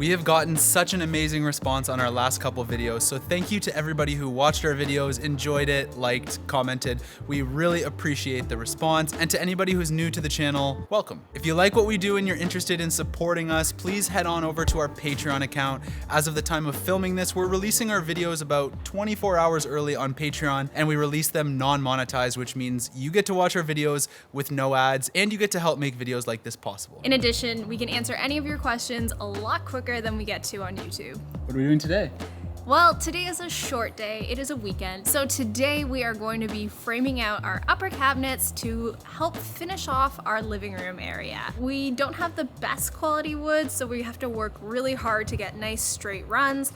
We have gotten such an amazing response on our last couple videos, so thank you to everybody who watched our videos, enjoyed it, liked, commented. We really appreciate the response, and to anybody who's new to the channel, welcome. If you like what we do and you're interested in supporting us, please head on over to our Patreon account. As of the time of filming this, we're releasing our videos about 24 hours early on Patreon, and we release them non-monetized, which means you get to watch our videos with no ads, and you get to help make videos like this possible. In addition, we can answer any of your questions a lot quicker than we get to on YouTube. What are we doing today? Well, today is a short day. It is a weekend. So today we are going to be framing out our upper cabinets to help finish off our living room area. We don't have the best quality wood, so we have to work really hard to get nice straight runs.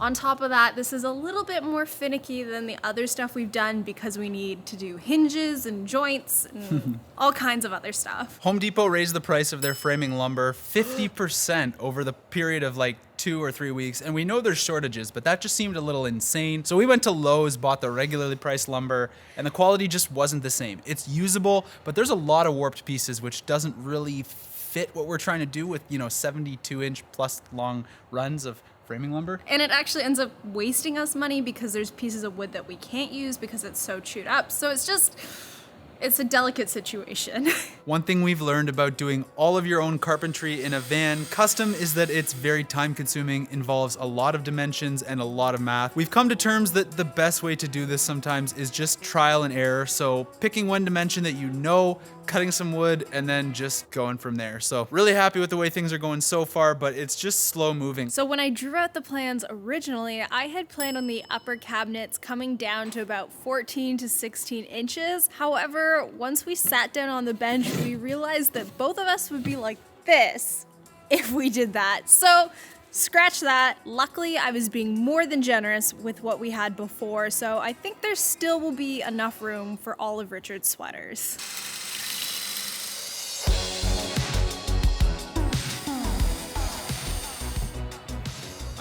On top of that, this is a little bit more finicky than the other stuff we've done because we need to do hinges and joints and all kinds of other stuff. Home Depot raised the price of their framing lumber 50% over the period of like 2 or 3 weeks, and we know there's shortages, but that just seemed a little insane. So we went to Lowe's, bought the regularly priced lumber, and the quality just wasn't the same. It's usable, but there's a lot of warped pieces, which doesn't really fit what we're trying to do with, 72-inch plus long runs of framing lumber. And it actually ends up wasting us money because there's pieces of wood that we can't use because it's so chewed up. So it's a delicate situation. One thing we've learned about doing all of your own carpentry in a van custom is that it's very time consuming, involves a lot of dimensions and a lot of math. We've come to terms that the best way to do this sometimes is just trial and error. So picking one dimension that you know, cutting some wood, and then just going from there. So really happy with the way things are going so far, but it's just slow moving. So when I drew out the plans originally, I had planned on the upper cabinets coming down to about 14 to 16 inches. However, once we sat down on the bench, we realized that both of us would be like this if we did that. So scratch that. Luckily, I was being more than generous with what we had before, so I think there still will be enough room for all of Richard's sweaters.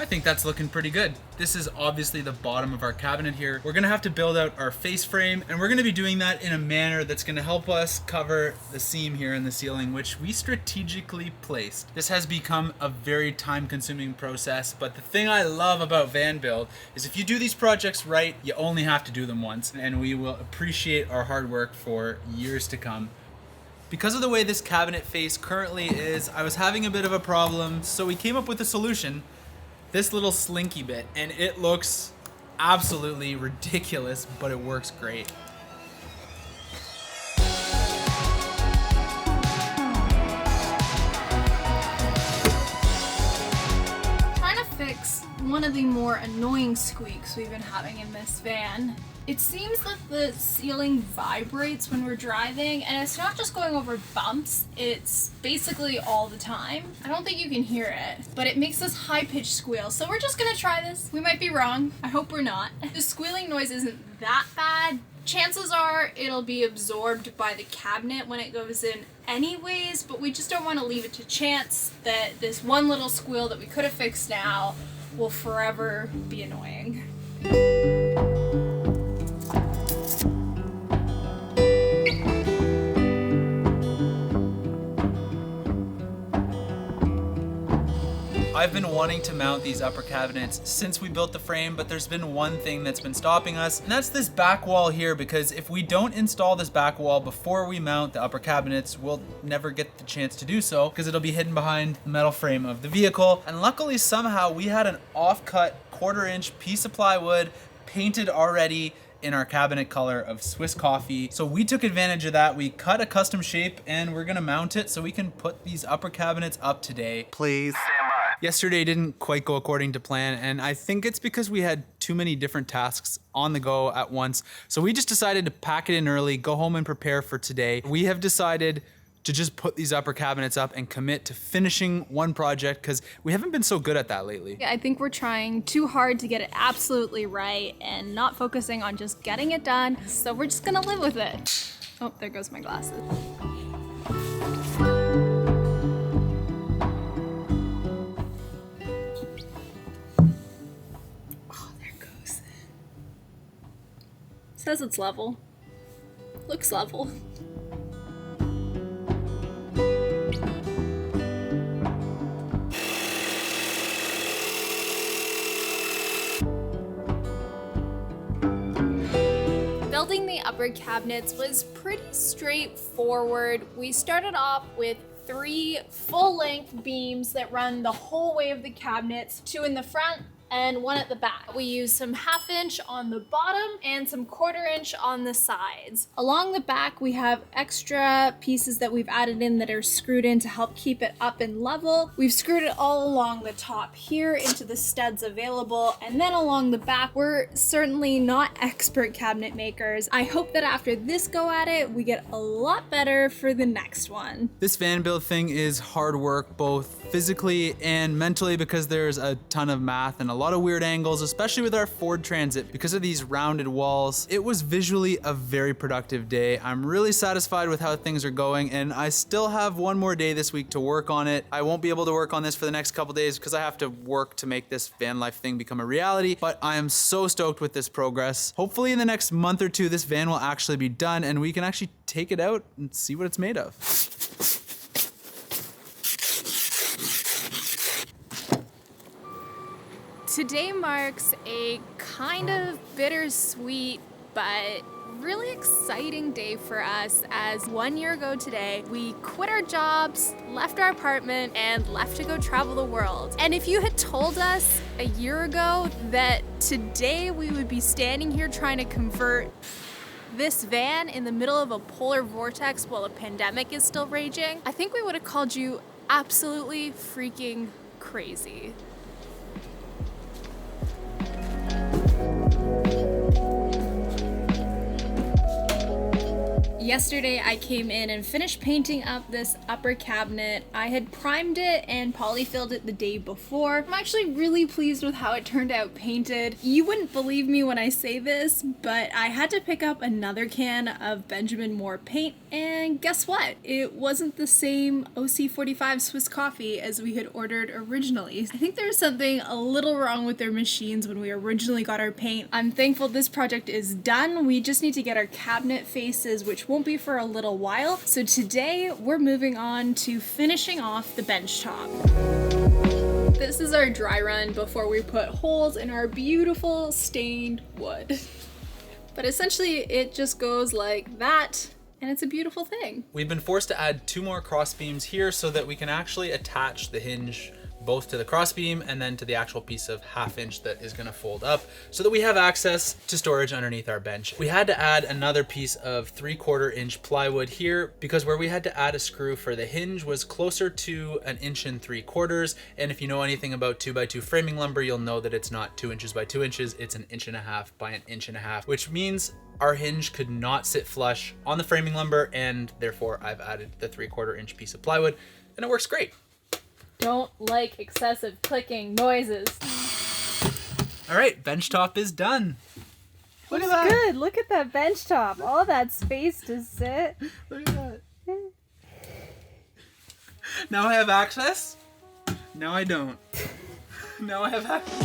I think that's looking pretty good. This is obviously the bottom of our cabinet here. We're gonna have to build out our face frame, and we're gonna be doing that in a manner that's gonna help us cover the seam here in the ceiling, which we strategically placed. This has become a very time-consuming process, but the thing I love about van build is if you do these projects right, you only have to do them once, and we will appreciate our hard work for years to come. Because of the way this cabinet face currently is, I was having a bit of a problem, so we came up with a solution. This little slinky bit, and it looks absolutely ridiculous, but it works great. Trying to fix one of the more annoying squeaks we've been having in this van. It seems that the ceiling vibrates when we're driving, and it's not just going over bumps, it's basically all the time. I don't think you can hear it, but it makes this high-pitched squeal, so we're just gonna try this. We might be wrong. I hope we're not. The squealing noise isn't that bad. Chances are it'll be absorbed by the cabinet when it goes in anyways, but we just don't want to leave it to chance that this one little squeal that we could have fixed now will forever be annoying. I've been wanting to mount these upper cabinets since we built the frame, but there's been one thing that's been stopping us, and that's this back wall here, because if we don't install this back wall before we mount the upper cabinets, we'll never get the chance to do so, because it'll be hidden behind the metal frame of the vehicle. And luckily, somehow, we had an off-cut 1/4-inch piece of plywood painted already in our cabinet color of Swiss coffee. So we took advantage of that. We cut a custom shape, and we're gonna mount it so we can put these upper cabinets up today. Please. Yesterday didn't quite go according to plan, and I think it's because we had too many different tasks on the go at once. So we just decided to pack it in early, go home and prepare for today. We have decided to just put these upper cabinets up and commit to finishing one project, because we haven't been so good at that lately. Yeah, I think we're trying too hard to get it absolutely right and not focusing on just getting it done. So we're just gonna live with it. Oh, there goes my glasses. Says it's level. Looks level. upper cabinets was pretty straightforward. We started off with 3 full-length beams that run the whole way of the cabinets, 2 in the front and 1 at the back. We used some 1/2 inch on the bottom and some 1/4 inch on the sides. Along the back, we have extra pieces that we've added in that are screwed in to help keep it up and level. We've screwed it all along the top here into the studs available, and then along the back. We're certainly not expert cabinet makers. I hope that after this go at it, we get a lot better for the next one. This van build thing is hard work, both physically and mentally, because there's a ton of math and a lot of weird angles, especially with our Ford Transit because of these rounded walls. It was visually a very productive day. I'm really satisfied with how things are going, and I still have one more day this week to work on it. I won't be able to work on this for the next couple days because I have to work to make this van life thing become a reality, but I am so stoked with this progress. Hopefully in the next month or 2, this van will actually be done and we can actually take it out and see what it's made of. Today marks a kind of bittersweet but really exciting day for us, as 1 year ago today, we quit our jobs, left our apartment, and left to go travel the world. And if you had told us a year ago that today we would be standing here trying to convert this van in the middle of a polar vortex while a pandemic is still raging, I think we would have called you absolutely freaking crazy. Yesterday I came in and finished painting up this upper cabinet. I had primed it and polyfilled it the day before. I'm actually really pleased with how it turned out painted. You wouldn't believe me when I say this, but I had to pick up another can of Benjamin Moore paint, and guess what? It wasn't the same OC45 Swiss coffee as we had ordered originally. I think there was something a little wrong with their machines when we originally got our paint. I'm thankful this project is done. We just need to get our cabinet faces, which won't be for a little while. So today we're moving on to finishing off the bench top. This is our dry run before we put holes in our beautiful stained wood. But essentially it just goes like that, and it's a beautiful thing. We've been forced to add 2 more cross beams here so that we can actually attach the hinge both to the crossbeam and then to the actual piece of 1/2 inch that is going to fold up so that we have access to storage underneath our bench. We had to add another piece of 3/4 inch plywood here because where we had to add a screw for the hinge was closer to 1 3/4 inches. And if you know anything about 2x2 framing lumber, you'll know that it's not 2 inches by 2 inches, it's 1.5 inches by 1.5 inches, which means our hinge could not sit flush on the framing lumber, and therefore I've added the 3/4 inch piece of plywood, and it works great. Don't like excessive clicking noises. All right, bench top is done. Look at Looks that. good. Look at that bench top. All that space to sit. Look at that. Now I have access. Now I don't. Now I have access.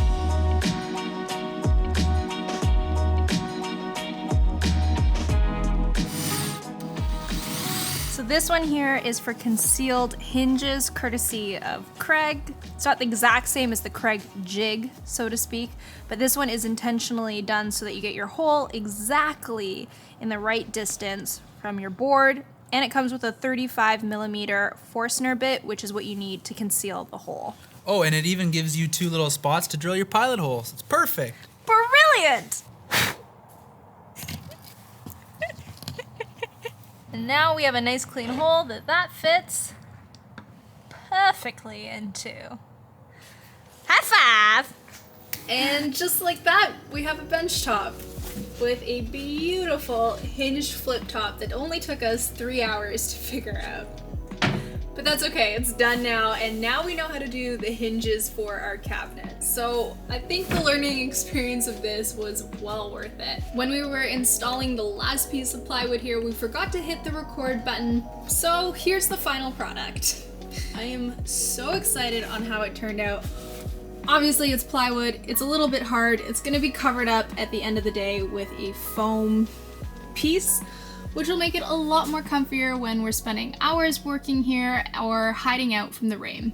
So this one here is for concealed hinges, courtesy of Craig. It's not the exact same as the Craig jig, so to speak, but this one is intentionally done so that you get your hole exactly in the right distance from your board, and it comes with a 35mm Forstner bit, which is what you need to conceal the hole. Oh, and it even gives you 2 little spots to drill your pilot holes. It's perfect. Brilliant! And now we have a nice clean hole that fits perfectly into. High five! And just like that, we have a bench top with a beautiful hinged flip top that only took us 3 hours to figure out. But that's okay, it's done now, and now we know how to do the hinges for our cabinet. So I think the learning experience of this was well worth it. When we were installing the last piece of plywood here, we forgot to hit the record button, so here's the final product. I am so excited on how it turned out. Obviously it's plywood, it's a little bit hard, it's gonna be covered up at the end of the day with a foam piece, which will make it a lot more comfier when we're spending hours working here or hiding out from the rain.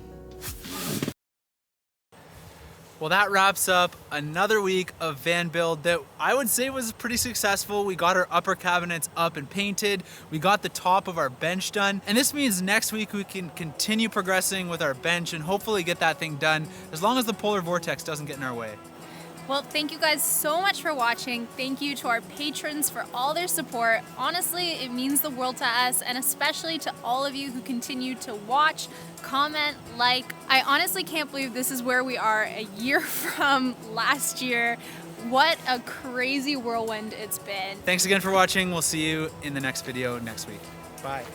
Well, that wraps up another week of van build that I would say was pretty successful. We got our upper cabinets up and painted. We got the top of our bench done. And this means next week we can continue progressing with our bench and hopefully get that thing done as long as the polar vortex doesn't get in our way. Well, thank you guys so much for watching. Thank you to our patrons for all their support. Honestly, it means the world to us, and especially to all of you who continue to watch, comment, like. I honestly can't believe this is where we are a year from last year. What a crazy whirlwind it's been. Thanks again for watching. We'll see you in the next video next week. Bye.